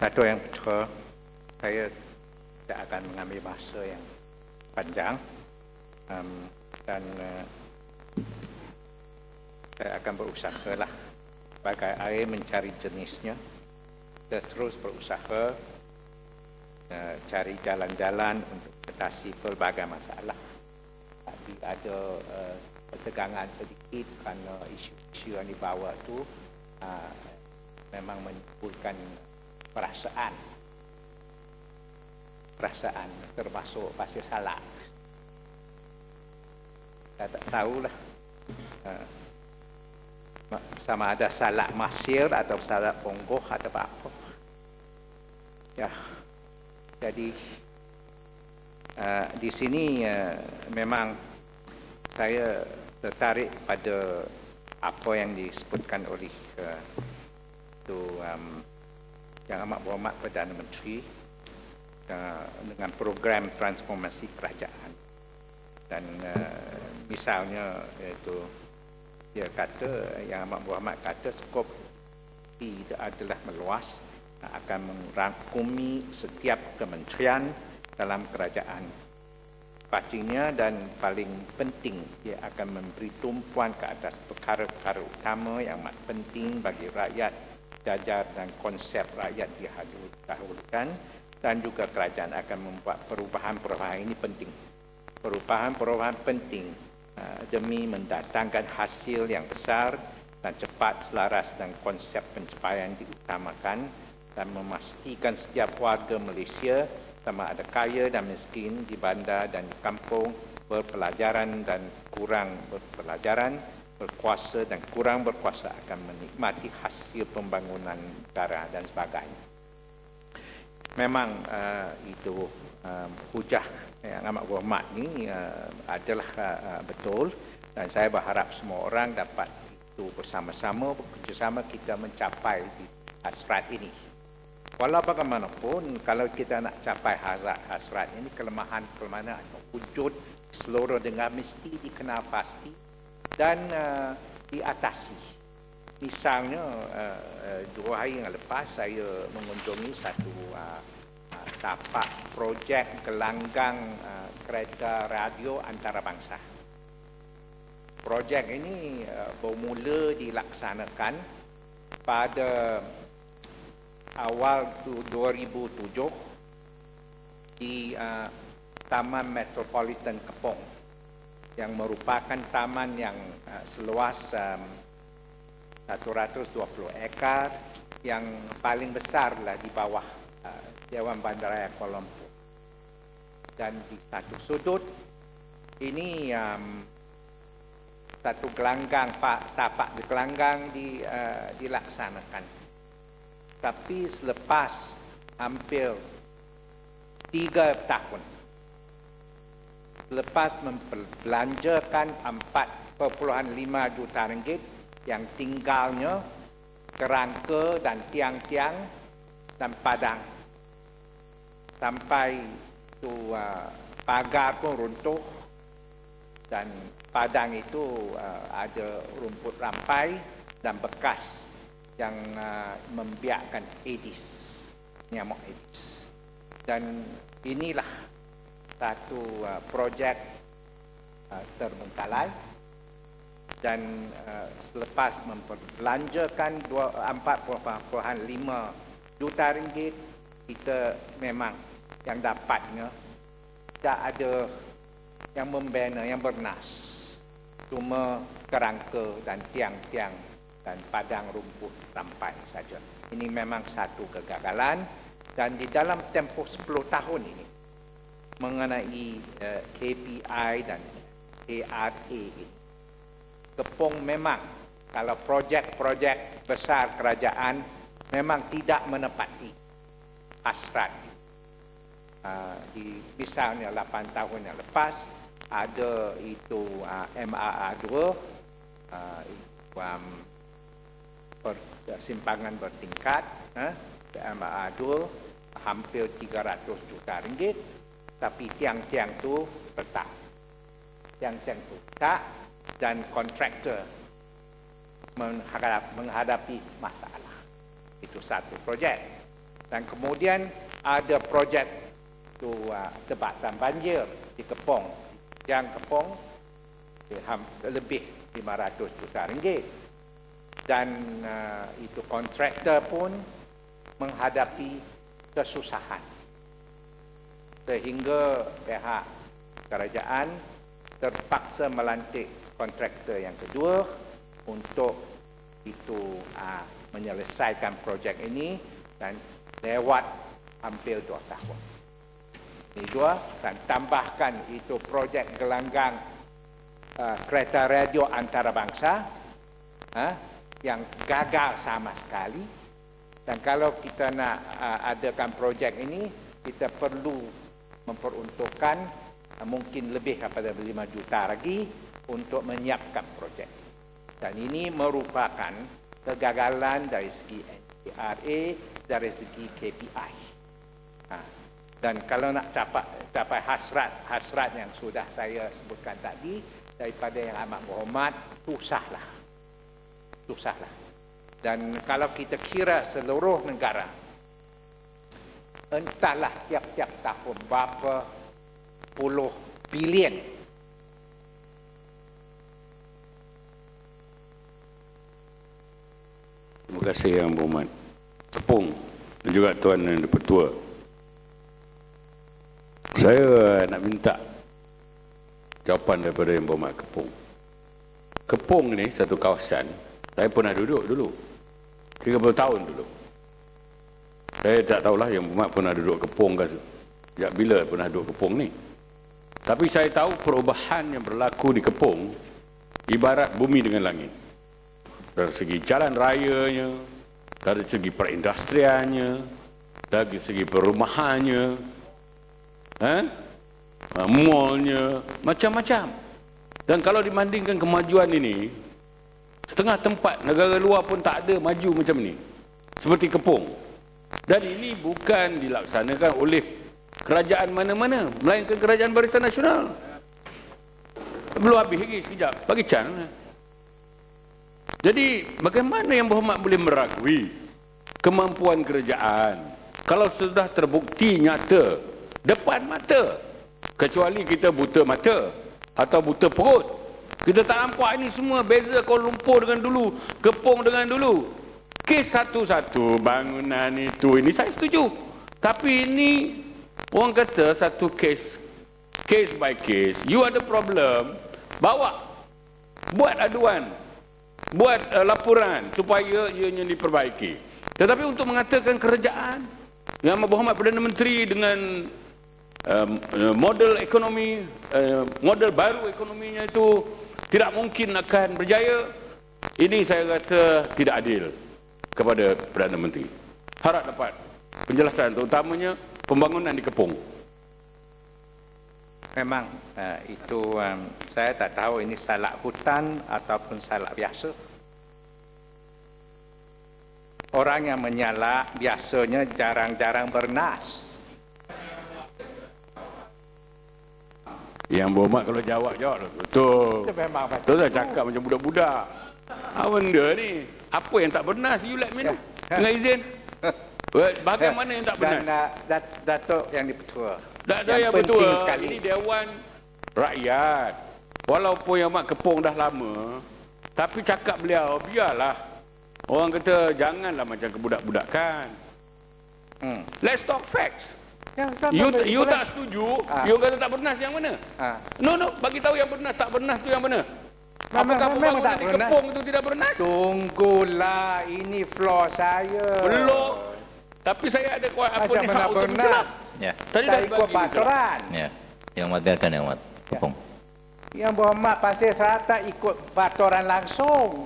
Dato' yang betul, saya tidak akan mengambil masa yang panjang dan saya akan berusaha lah sebagai air mencari jenisnya. Kita terus berusaha cari jalan-jalan untuk atasi pelbagai masalah. Tapi ada ketegangan sedikit kerana isu-isu yang dibawa itu memang menimbulkan perasaan termasuk pasal salak. Saya tak tahulah sama ada salak Masir atau salak Ponggoh atau apa. Ya, jadi di sini memang saya tertarik pada apa yang disebutkan oleh Yang Amat Berhormat Perdana Menteri dengan program transformasi kerajaan. Dan misalnya iaitu dia kata, Yang Amat Berhormat kata skop tidak adalah meluas, akan merangkumi setiap kementerian dalam kerajaan. Pastinya dan paling penting, dia akan memberi tumpuan ke atas perkara-perkara utama yang amat penting bagi rakyat, jajar dan konsep rakyat didahulukan, dan juga kerajaan akan membuat perubahan-perubahan ini penting. Perubahan-perubahan penting demi mendatangkan hasil yang besar dan cepat selaras dan konsep pencapaian diutamakan dan memastikan setiap warga Malaysia sama ada kaya dan miskin, di bandar dan di kampung, berpelajaran dan kurang berpelajaran, berkuasa dan kurang berkuasa akan menikmati hasil pembangunan negara dan sebagainya. Memang itu hujah Yang Amat Berhormat ini adalah betul, dan saya berharap semua orang dapat itu bersama-sama, bekerjasama kita mencapai hasrat ini. Walau bagaimanapun, kalau kita nak capai hasrat ini, kelemahan-kelemahan atau wujud seluruh dengan mesti dikenal pasti dan diatasi. Misalnya 2 hari yang lepas saya mengunjungi satu tapak projek gelanggang kereta radio antarabangsa. Projek ini bermula dilaksanakan pada awal 2007 di Taman Metropolitan Kepong, yang merupakan taman yang seluas 120 ekar, yang paling besar lah di bawah Dewan Bandaraya Kuala Lumpur. Dan di satu sudut ini satu gelanggang, tapak di gelanggang dilaksanakan. Tapi selepas hampir 3 tahun, lepas membelanjakan 4,5 juta ringgit yang tinggalnya kerangka dan tiang-tiang dan padang, sampai itu pagar pun runtuh dan padang itu ada rumput rampai dan bekas yang membiakkan Aedes, nyamuk Aedes. Dan inilah satu projek terbengkalai, dan selepas membelanjakan 4,5 juta ringgit, kita memang yang dapatnya tak ada yang membina, yang bernas, cuma kerangka dan tiang-tiang dan padang rumput rampai saja. Ini memang satu kegagalan, dan di dalam tempoh 10 tahun ini mengenai KPI dan ARA ini, Kepong memang kalau projek-projek besar kerajaan memang tidak menepati hasrat. Di misalnya 8 tahun yang lepas ada itu MRA 2, simpangan bertingkat, MRA 2 hampir 300 juta ringgit, tapi tiang-tiang tu retak. Tiang-tiang tu retak dan kontraktor menghadapi masalah. Itu satu projek. Dan kemudian ada projek tu tebatan banjir di Kepong. Yang Kepong lebih 500 juta ringgit. Dan itu kontraktor pun menghadapi kesusahan. Sehingga pihak kerajaan terpaksa melantik kontraktor yang kedua untuk itu menyelesaikan projek ini dan lewat hampir 2 tahun. Ini 2 dan tambahkan itu projek gelanggang kereta radio antarabangsa yang gagal sama sekali. Dan kalau kita nak adakan projek ini, kita perlu memperuntukkan mungkin lebih daripada 5 juta lagi untuk menyiapkan projek. Dan ini merupakan kegagalan dari segi NCRA, dari segi KPI. Dan kalau nak capai hasrat yang sudah saya sebutkan tadi, daripada yang amat berhormat, susahlah. Dan kalau kita kira seluruh negara, entahlah tiap-tiap tahun berapa puluh bilion. Terima kasih Yang Berhormat Kepong dan juga Tuan Yang Dipertua. Saya nak minta jawapan daripada Yang Berhormat Kepong. Kepong ni satu kawasan, saya pernah duduk dulu, 30 tahun dulu. Saya tak tahulah Yang Berhormat pernah duduk Kepong ke sejak bila pernah duduk Kepong ni. Tapi saya tahu perubahan yang berlaku di Kepong ibarat bumi dengan langit. Dari segi jalan rayanya, dari segi perindustriannya, dari segi perumahannya, mallnya, macam-macam. Dan kalau dibandingkan kemajuan ini, setengah tempat negara luar pun tak ada maju macam ni, seperti Kepong. Dan ini bukan dilaksanakan oleh kerajaan mana-mana, melainkan kerajaan Barisan Nasional. Belum habis lagi, sekejap, bagi Chan. Jadi bagaimana Yang Berhormat boleh meragui kemampuan kerajaan kalau sudah terbukti nyata depan mata, kecuali kita buta mata atau buta perut, kita tak nampak ini semua beza Kuala Lumpur dengan dulu, Kepong dengan dulu. Kes satu-satu bangunan itu, ini saya setuju, tapi ini orang kata satu case by case. You ada problem, bawa, buat aduan, buat laporan supaya ianya diperbaiki. Tetapi untuk mengatakan kerajaan Yang Berhormat Perdana Menteri dengan model ekonomi, model baru ekonominya itu tidak mungkin akan berjaya, ini saya rasa tidak adil kepada Perdana Menteri. Harap dapat penjelasan, terutamanya pembangunan di Kepong. Memang itu saya tak tahu ini salak hutan ataupun salak biasa. Orang yang menyalak biasanya jarang-jarang bernas. Yang Berhormat kalau jawab betul. Itu memang betul. Betul saya cakap macam budak-budak. Apa benda ni? Apa yang tak bernas? You let me know. Dengan izin. Bagaimana yang tak bernas? Dan Datuk Yang Dipertua. Yang betul sekali. Ini Dewan Rakyat. Walaupun Yang Mak Kepong dah lama, tapi cakap beliau, biarlah. Orang kata janganlah macam kebudak-budakan. Let's talk facts. You tak setuju, you kata tak bernas yang mana? No, bagi tahu yang bernas, tak bernas tu yang mana? Apakah pembangunan di Kepong itu tidak bernas? Tunggulah, ini floor saya. Floor. Tapi saya ada apa ni hak untuk menjelas. Ya. Tadi dah ikut peraturan. Ya. Yang Mat biarkan Yang Mat. Kepong. Yang Berhormat Pasir Serata ikut peraturan langsung.